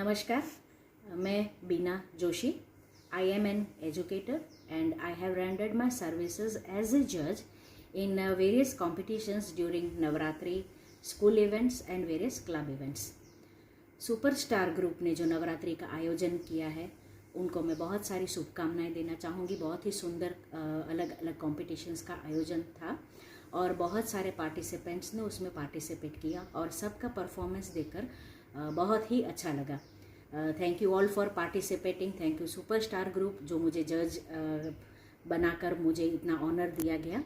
नमस्कार, मैं बीना Joshi. I am an educator and I have rendered my services as a judge in various competitions during Navratri, school events and various club events. Superstar group ने जो नवरात्रि का आयोजन किया है उनको मैं बहुत सारी शुभकामनाएं देना चाहूँगी. बहुत ही सुंदर अलग अलग कॉम्पिटिशन्स का आयोजन था और बहुत सारे पार्टिसिपेंट्स ने उसमें पार्टिसिपेट किया और सबका परफॉर्मेंस देखकर बहुत ही अच्छा लगा. Thank you all for participating. Thank you superstar group जो मुझे जज बनाकर मुझे इतना ऑनर दिया गया.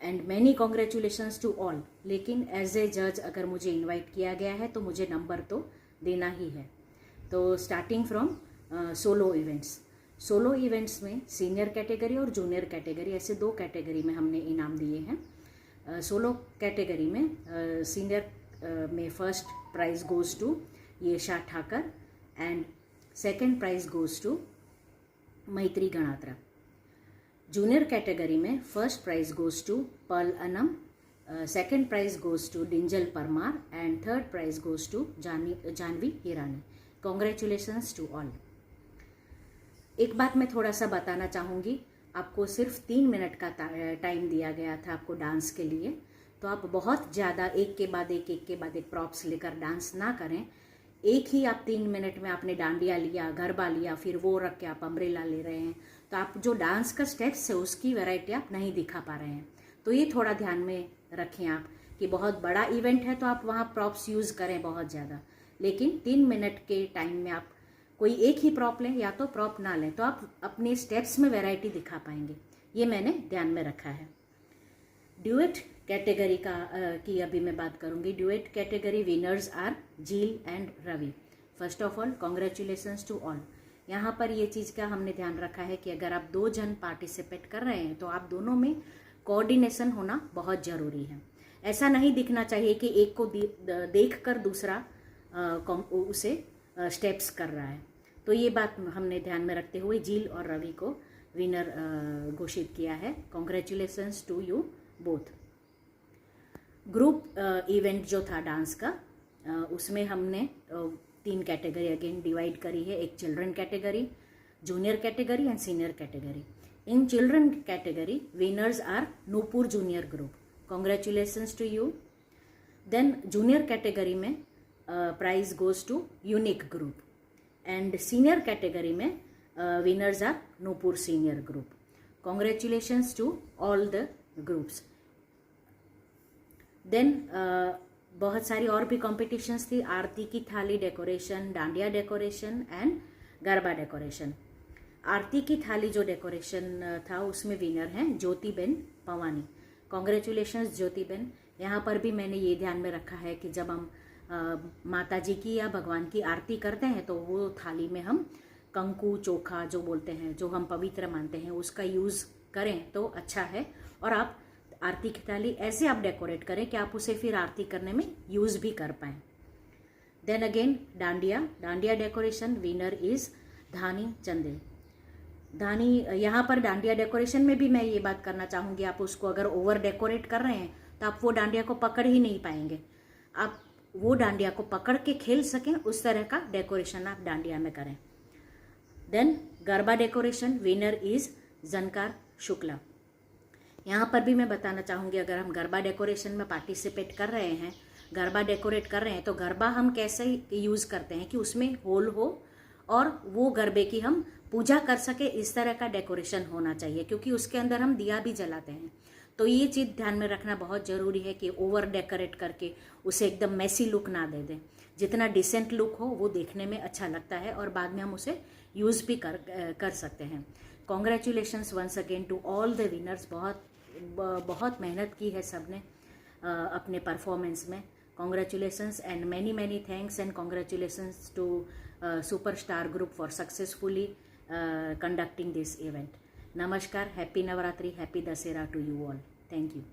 And many congratulations to all. लेकिन एज ए जज अगर मुझे इनवाइट किया गया है तो मुझे नंबर तो देना ही है. तो starting from solo events. Solo events में सीनियर कैटेगरी और जूनियर कैटेगरी ऐसे दो कैटेगरी में हमने इनाम दिए हैं. सोलो कैटेगरी में सीनियर में first prize goes to Yesha Thakar and second prize goes to Maitri Ganatra. Junior category में first prize goes to Pearl Anam, second prize goes to Dinjal Parmar and third prize goes to Janvi Hirani. Congratulations to all. एक बात मैं थोड़ा सा बताना चाहूँगी. आपको सिर्फ 3 मिनट का टाइम दिया गया था आपको डांस के लिए, तो आप बहुत ज़्यादा एक के बाद एक प्रॉप्स लेकर डांस ना करें. एक ही आप 3 मिनट में आपने डांडिया लिया, गरबा लिया, फिर वो रख के आप अम्ब्रेला ले रहे हैं, तो आप जो डांस का स्टेप्स है उसकी वैरायटी आप नहीं दिखा पा रहे हैं. तो ये थोड़ा ध्यान में रखें आप कि बहुत बड़ा इवेंट है तो आप वहाँ प्रॉप्स यूज़ करें बहुत ज़्यादा, लेकिन 3 मिनट के टाइम में आप कोई एक ही प्रॉप लें या तो प्रॉप ना लें, तो आप अपने स्टेप्स में वैरायटी दिखा पाएंगे. ये मैंने ध्यान में रखा है. ड्यूएट कैटेगरी की अभी मैं बात करूंगी. Duet category winners are Jheel and Ravi. First of all congratulations to all. यहाँ पर ये चीज़ का हमने ध्यान रखा है कि अगर आप 2 जन पार्टिसिपेट कर रहे हैं तो आप दोनों में कोऑर्डिनेशन होना बहुत ज़रूरी है. ऐसा नहीं दिखना चाहिए कि एक को देख कर दूसरा उसे स्टेप्स कर रहा है. तो ये बात हमने ध्यान में रखते हुए झील और रवि को विनर घोषित किया है. Congratulations to you both. Group event जो था डांस का उसमें हमने 3 कैटेगरी अगेन डिवाइड करी है. एक children category, junior category and senior category. In children category winners are Nupur junior group. Congratulations to you. Then junior category में prize goes to unique group and senior category में winners are Nupur senior group. Congratulations to all the groups. Then बहुत सारी और भी competitions थी. आरती की थाली decoration, dandiya decoration and garba decoration. Aarti की थाली जो डेकोरेशन था उसमें विनर हैं ज्योतिबेन पवानी. कॉन्ग्रेचुलेशंस ज्योतिबेन. यहाँ पर भी मैंने ये ध्यान में रखा है कि जब हम माता जी की या भगवान की आरती करते हैं तो वो थाली में हम कंकु चोखा जो बोलते हैं, जो हम पवित्र मानते हैं, उसका यूज़ करें तो अच्छा है. और आप आरती की थाली ऐसे आप डेकोरेट करें कि आप उसे फिर आरती करने में यूज़ भी कर पाएँ. Then again dandiya decoration winner is Dhani Chande. Dhani. यहाँ पर डांडिया डेकोरेशन में भी मैं ये बात करना चाहूँगी, आप उसको अगर ओवर डेकोरेट कर रहे हैं तो आप वो डांडिया को पकड़ ही नहीं पाएंगे. आप वो डांडिया को पकड़ के खेल सकें उस तरह का डेकोरेशन आप डांडिया में करें. Then garba decoration winner is Jhankar Shukla. यहाँ पर भी मैं बताना चाहूँगी, अगर हम गरबा डेकोरेशन में पार्टिसिपेट कर रहे हैं, गरबा डेकोरेट कर रहे हैं, तो गरबा हम कैसे यूज़ करते हैं कि उसमें होल हो और वो गरबे की हम पूजा कर सके, इस तरह का डेकोरेशन होना चाहिए, क्योंकि उसके अंदर हम दिया भी जलाते हैं. तो ये चीज़ ध्यान में रखना बहुत ज़रूरी है कि ओवर डेकोरेट करके उसे एकदम मैसी लुक ना दे दें. जितना डिसेंट लुक हो वो देखने में अच्छा लगता है और बाद में हम उसे यूज़ भी कर सकते हैं. Congratulations once again to all the winners. बहुत मेहनत की है सब ने अपने परफॉर्मेंस में. Congratulations and many thanks and congratulations to superstar group for successfully conducting this event. Namaskar, happy Navaratri, happy Dasera to you all. Thank you.